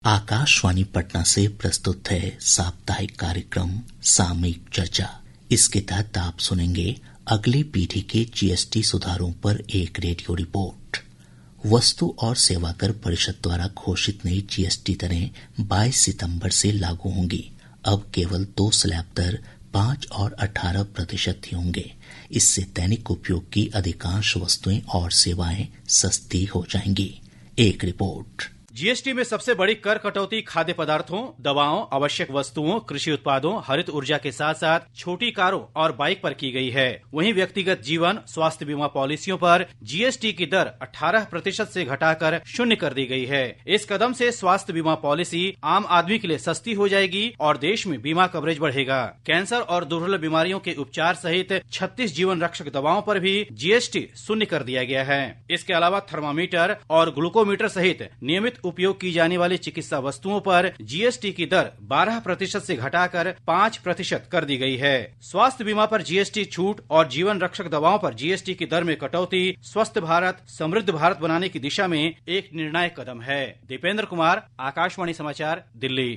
आकाशवाणी पटना से प्रस्तुत है साप्ताहिक कार्यक्रम सामयिक चर्चा। इसके तहत आप सुनेंगे अगली पीढ़ी के जीएसटी सुधारों पर एक रेडियो रिपोर्ट। वस्तु और सेवा कर परिषद द्वारा घोषित नई जीएसटी दरें 22 सितंबर से लागू होंगी। अब केवल 2 स्लैब दर 5 और 18% ही होंगे। इससे दैनिक उपयोग की अधिकांश वस्तुएं और सेवाएं सस्ती हो जाएंगी। एक रिपोर्ट। जीएसटी में सबसे बड़ी कर कटौती खाद्य पदार्थों, दवाओं, आवश्यक वस्तुओं, कृषि उत्पादों, हरित ऊर्जा के साथ साथ छोटी कारों और बाइक पर की गई है। वहीं व्यक्तिगत जीवन स्वास्थ्य बीमा पॉलिसियों पर जीएसटी की दर 18% से घटाकर 0 कर दी गई है। इस कदम से स्वास्थ्य बीमा पॉलिसी आम आदमी के लिए सस्ती हो जाएगी और देश में बीमा कवरेज बढ़ेगा। कैंसर और दुर्लभ बीमारियों के उपचार सहित 36 जीवन रक्षक दवाओं पर भी जीएसटी 0 कर दिया गया है। इसके अलावा थर्मामीटर और ग्लूकोमीटर सहित नियमित उपयोग की जाने वाली चिकित्सा वस्तुओं पर जीएसटी की दर 12% से घटाकर 5% कर दी गई है। स्वास्थ्य बीमा पर जीएसटी छूट और जीवन रक्षक दवाओं पर जीएसटी की दर में कटौती स्वस्थ भारत समृद्ध भारत बनाने की दिशा में एक निर्णायक कदम है। दीपेंद्र कुमार, आकाशवाणी समाचार, दिल्ली।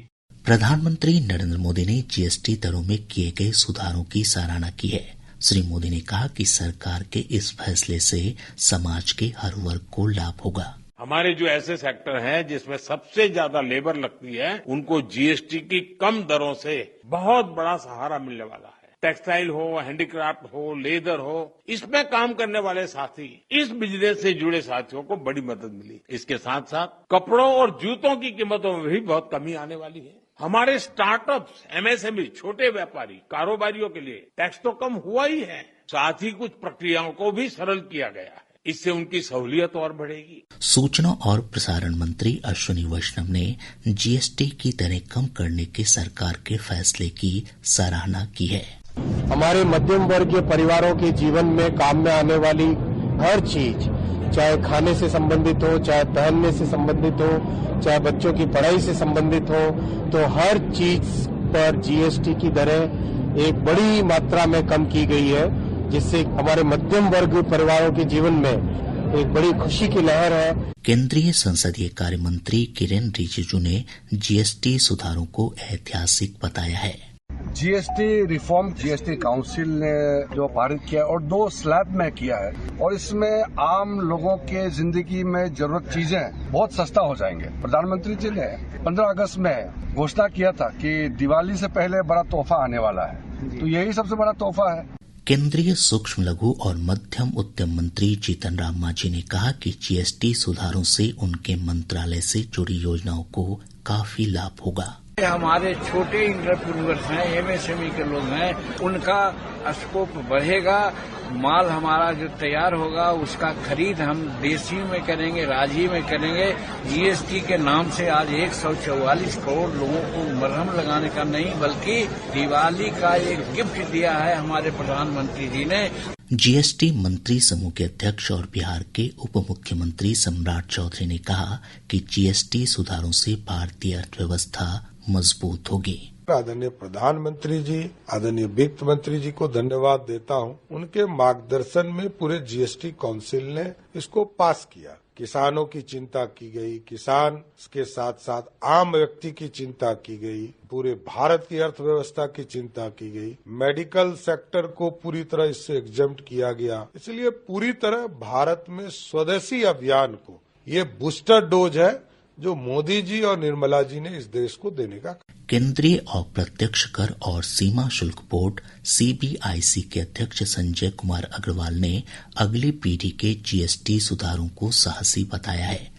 प्रधानमंत्री नरेंद्र मोदी ने जीएसटी दरों में किए गए सुधारों की सराहना की है। श्री मोदी ने कहा कि सरकार के इस फैसले से समाज के हर वर्ग को लाभ होगा। हमारे जो ऐसे सेक्टर हैं जिसमें सबसे ज्यादा लेबर लगती है, उनको जीएसटी की कम दरों से बहुत बड़ा सहारा मिलने वाला है। टेक्सटाइल हो, हैंडीक्राफ्ट हो, लेदर हो, इसमें काम करने वाले साथी, इस बिजनेस से जुड़े साथियों को बड़ी मदद मिली। इसके साथ साथ कपड़ों और जूतों की कीमतों में भी बहुत कमी आने वाली है। हमारे स्टार्टअप्स, एमएसएमई, छोटे व्यापारी, कारोबारियों के लिए टैक्स तो कम हुआ ही है, साथ ही कुछ प्रक्रियाओं को भी सरल किया गया है। इससे उनकी सहूलियत और बढ़ेगी। सूचना और प्रसारण मंत्री अश्विनी वैष्णव ने जीएसटी की दरें कम करने के सरकार के फैसले की सराहना की है। हमारे मध्यम वर्ग के परिवारों के जीवन में काम में आने वाली हर चीज, चाहे खाने से संबंधित हो, चाहे पहनने से संबंधित हो, चाहे बच्चों की पढ़ाई से संबंधित हो, तो हर चीज पर जीएसटी की दरें एक बड़ी मात्रा में कम की गई है, जिससे हमारे मध्यम वर्ग परिवारों के जीवन में एक बड़ी खुशी की लहर है। केंद्रीय संसदीय कार्य मंत्री किरेन रिजिजू ने जीएसटी सुधारों को ऐतिहासिक बताया है। जीएसटी रिफॉर्म जीएसटी काउंसिल ने जो पारित किया और 2 स्लैब में किया है, और इसमें आम लोगों के जिंदगी में जरूरत चीजें बहुत सस्ता हो जाएंगे। प्रधानमंत्री जी ने 15 अगस्त में घोषणा किया था कि दिवाली से पहले बड़ा तोहफा आने वाला है, तो यही सबसे बड़ा तोहफा है। केंद्रीय सूक्ष्म लघु और मध्यम उद्यम मंत्री जीतन राम मांझी ने कहा कि जीएसटी सुधारों से उनके मंत्रालय से जुड़ी योजनाओं को काफी लाभ होगा। हमारे छोटे इंटरप्रेन्योर्स हैं, एमएसएमई के लोग हैं, उनका स्कोप बढ़ेगा। माल हमारा जो तैयार होगा उसका खरीद हम देशी में करेंगे, राज्य में करेंगे। जीएसटी के नाम से आज 144 करोड़ लोगों को मरहम लगाने का नहीं, बल्कि दिवाली का एक गिफ्ट दिया है हमारे प्रधानमंत्री जी ने। जीएसटी मंत्री समूह के अध्यक्ष और बिहार के उप मुख्यमंत्री सम्राट चौधरी ने कहा कि जीएसटी सुधारों से भारतीय अर्थव्यवस्था मजबूत होगी। आदरणीय प्रधानमंत्री जी, आदरणीय वित्त मंत्री जी को धन्यवाद देता हूं। उनके मार्गदर्शन में पूरे जीएसटी काउंसिल ने इसको पास किया। किसानों की चिंता की गई, किसान के साथ साथ आम व्यक्ति की चिंता की गई, पूरे भारत की अर्थव्यवस्था की चिंता की गई, मेडिकल सेक्टर को पूरी तरह इससे एग्जम्प्ट किया गया। इसलिए पूरी तरह भारत में स्वदेशी अभियान को ये बूस्टर डोज है जो मोदी जी और निर्मला जी ने इस देश को देने का। केंद्रीय अप्रत्यक्ष कर और सीमा शुल्क बोर्ड सीबीआईसी के अध्यक्ष संजय कुमार अग्रवाल ने अगली पीढ़ी के जीएसटी सुधारों को साहसी बताया है।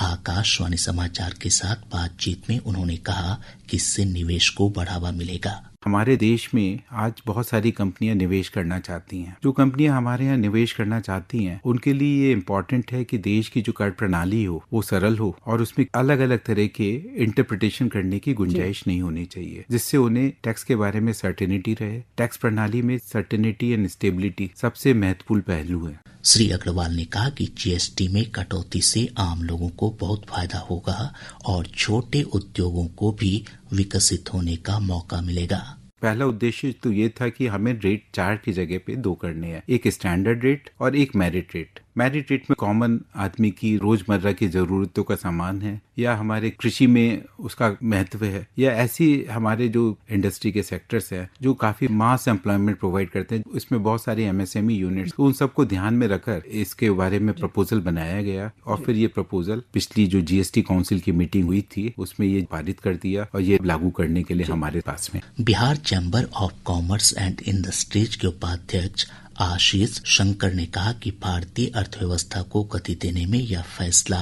आकाशवाणी समाचार के साथ बातचीत में उन्होंने कहा कि इससे निवेश को बढ़ावा मिलेगा। हमारे देश में आज बहुत सारी कंपनियां निवेश करना चाहती हैं। जो कंपनियां हमारे यहाँ निवेश करना चाहती हैं, उनके लिए ये इम्पोर्टेंट है कि देश की जो कर प्रणाली हो वो सरल हो और उसमें अलग अलग तरह के इंटरप्रिटेशन करने की गुंजाइश नहीं होनी चाहिए, जिससे उन्हें टैक्स के बारे में सर्टेनिटी रहे। टैक्स प्रणाली में सर्टेनिटी एंड स्टेबिलिटी सबसे महत्वपूर्ण पहलू है। श्री अग्रवाल ने कहा कि जीएसटी में कटौती से आम लोगों को बहुत फायदा होगा और छोटे उद्योगों को भी विकसित होने का मौका मिलेगा। पहला उद्देश्य तो ये था कि हमें रेट 4 की जगह पे 2 करने हैं, एक स्टैंडर्ड रेट और एक मेरिट रेट। मैरिट रेट में कॉमन आदमी की रोजमर्रा की जरूरतों का सामान है, या हमारे कृषि में उसका महत्व है, या ऐसी हमारे जो इंडस्ट्री के सेक्टर्स हैं जो काफी मास एम्प्लॉयमेंट प्रोवाइड करते हैं, इसमें बहुत सारे एमएसएमई यूनिट्स, उन सबको ध्यान में रखकर इसके बारे में प्रपोजल बनाया गया और फिर ये प्रपोजल पिछली जो जीएसटी काउंसिल की मीटिंग हुई थी उसमें ये पारित कर दिया और ये लागू करने के लिए हमारे पास में। Bihar chamber of commerce and industries के उपाध्यक्ष आशीष शंकर ने कहा कि भारतीय अर्थव्यवस्था को गति देने में यह फैसला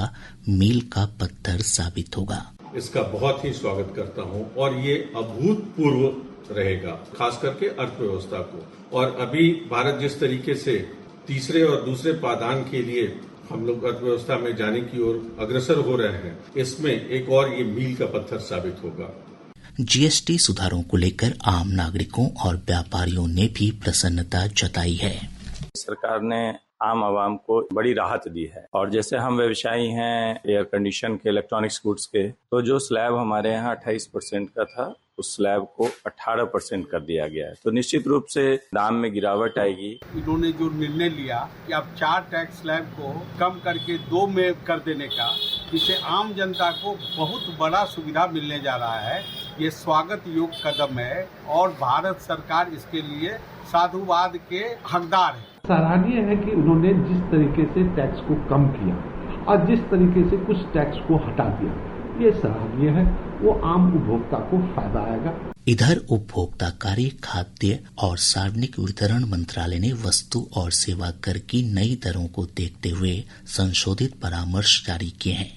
मील का पत्थर साबित होगा। इसका बहुत ही स्वागत करता हूं और ये अभूतपूर्व रहेगा, खास करके अर्थव्यवस्था को। और अभी भारत जिस तरीके से तीसरे और दूसरे पायदान के लिए हम लोग अर्थव्यवस्था में जाने की ओर अग्रसर हो रहे हैं, इसमें एक और ये मील का पत्थर साबित होगा। जीएसटी सुधारों को लेकर आम नागरिकों और व्यापारियों ने भी प्रसन्नता जताई है। सरकार ने आम आवाम को बड़ी राहत दी है और जैसे हम व्यवसायी हैं एयर कंडीशन के, इलेक्ट्रॉनिक्स गुड्स के, तो जो स्लैब हमारे यहाँ 28% का था उस स्लैब को 18% कर दिया गया है, तो निश्चित रूप से दाम में गिरावट आएगी। इन्होंने जो निर्णय लिया कि अब 4 टैक्स स्लैब को कम करके 2 में कर देने का, इससे आम जनता को बहुत बड़ा सुविधा मिलने जा रहा है। ये स्वागत योग्य कदम है और भारत सरकार इसके लिए साधुवाद के हकदार है। सराहनीय है कि उन्होंने जिस तरीके से टैक्स को कम किया और जिस तरीके से कुछ टैक्स को हटा दिया, ये सराहनीय है, वो आम उपभोक्ता को फायदा आएगा। इधर उपभोक्ता कार्य, खाद्य और सार्वजनिक वितरण मंत्रालय ने वस्तु और सेवा कर की नई दरों को देखते हुए संशोधित परामर्श जारी किए हैं।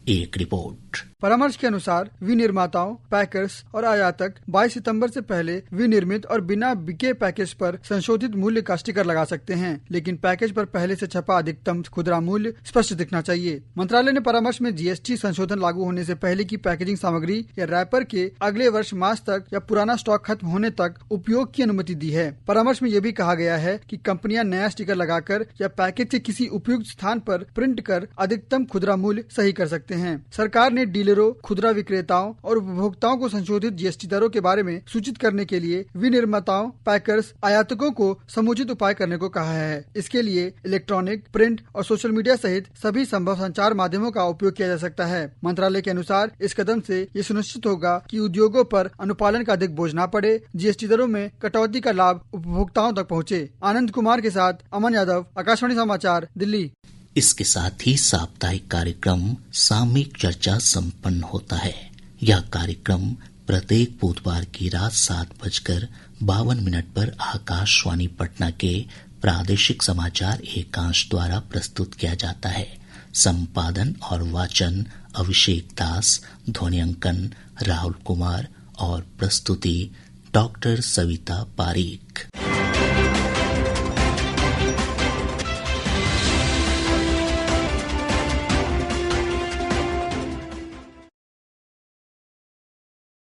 एक रिपोर्ट। परामर्श के अनुसार विनिर्माताओं, पैकर्स और आयातक 22 सितंबर से पहले विनिर्मित और बिना बिके पैकेज पर संशोधित मूल्य का स्टिकर लगा सकते हैं, लेकिन पैकेज पर पहले से छपा अधिकतम खुदरा मूल्य स्पष्ट दिखना चाहिए। मंत्रालय ने परामर्श में जीएसटी संशोधन लागू होने से पहले की पैकेजिंग सामग्री या रैपर के अगले वर्ष मार्च तक या पुराना स्टॉक खत्म होने तक उपयोग की अनुमति दी है। परामर्श में यह भी कहा गया है कि कंपनियां नया स्टिकर लगाकर या पैकेज के किसी उपयुक्त स्थान पर प्रिंट कर अधिकतम खुदरा मूल्य सही कर सकते हैं। सरकार ने डीलरों, खुदरा विक्रेताओं और उपभोक्ताओं को संशोधित जीएसटी दरों के बारे में सूचित करने के लिए विनिर्माताओं, पैकर्स, आयातकों को समुचित उपाय करने को कहा है। इसके लिए इलेक्ट्रॉनिक, प्रिंट और सोशल मीडिया सहित सभी संभव संचार माध्यमों का उपयोग किया जा सकता है। मंत्रालय के अनुसार इस कदम से ये सुनिश्चित होगा कि उद्योगों पर अनुपालन का अधिक बोझ न पड़े, जीएसटी दरों में कटौती का लाभ उपभोक्ताओं तक पहुँचे। आनंद कुमार के साथ अमन यादव, आकाशवाणी समाचार, दिल्ली। इसके साथ ही साप्ताहिक कार्यक्रम सामयिक चर्चा संपन्न होता है। यह कार्यक्रम प्रत्येक बुधवार की रात 7:52 पर आकाशवाणी पटना के प्रादेशिक समाचार एकांश द्वारा प्रस्तुत किया जाता है। संपादन और वाचन अभिषेक दास, ध्वनियांकन राहुल कुमार और प्रस्तुति डॉक्टर सविता पारीक।